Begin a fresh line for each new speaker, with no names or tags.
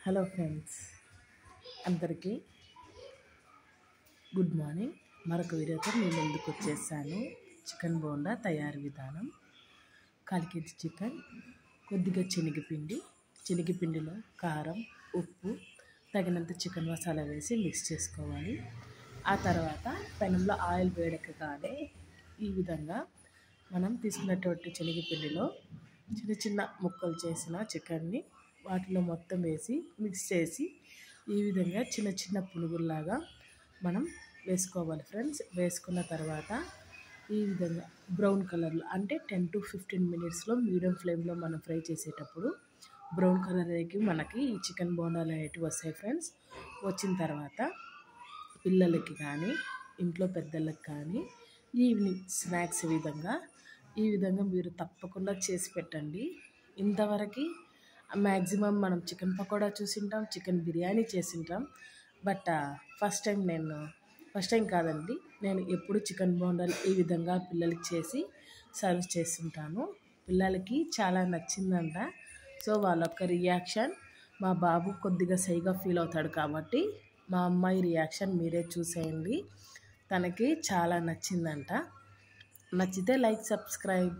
Hello friends, అందరికీ good morning. మరొక వీడియోతో నేను ముందుకు వచ్చేసాను. చికెన్ బోండా తయారీ విధానం. 1/4 కేజీ చికెన్, కొద్దిగా శనగపిండిలో కారం, ఉప్పు, తగినంత చికెన్ మసాలా వేసి మిక్స్ చేసుకోవాలి. ఆ తర్వాత పెనంలో ఆయిల్ వేడెక్కగానే ఈ విధంగా మనం తీసుకున్నటువంటి శనగపిండిలో చిన్న చిన్న ముక్కలు చేసిన చికెన్ని వాటిలో మొత్తం వేసి మిక్స్ చేసి ఈ విధంగా చిన్న చిన్న పునుగుల్లాగా మనం వేసుకోవాలి ఫ్రెండ్స్. వేసుకున్న తర్వాత ఈ విధంగా బ్రౌన్ కలర్లో అంటే 10 to 15 మినిట్స్లో మీడియం ఫ్లేమ్లో మనం ఫ్రై చేసేటప్పుడు బ్రౌన్ కలర్ అయ్యి మనకి ఈ చికెన్ బోండాలు అనేటివి వస్తాయి ఫ్రెండ్స్. వచ్చిన తర్వాత పిల్లలకి కానీ ఇంట్లో పెద్దలకు కానీ ఈవినింగ్ స్నాక్స్ ఈ విధంగా మీరు తప్పకుండా చేసి పెట్టండి. ఇంతవరకు మ్యాక్సిమం మనం చికెన్ పకోడా చూసింటాం, చికెన్ బిర్యానీ చేసింటాం. బట్ ఫస్ట్ టైం కాదండి, నేను ఎప్పుడు చికెన్ బోండాలు ఈ విధంగా పిల్లలకి చేసి సర్వ్ చేస్తుంటాను. పిల్లలకి చాలా నచ్చిందంట. సో వాళ్ళొక్క రియాక్షన్, మా బాబు కొద్దిగా సైగా ఫీల్ అవుతాడు కాబట్టి మా అమ్మాయి రియాక్షన్ మీరే చూసేయండి. తనకి చాలా నచ్చిందంట. నచ్చితే లైక్, సబ్స్క్రైబ్.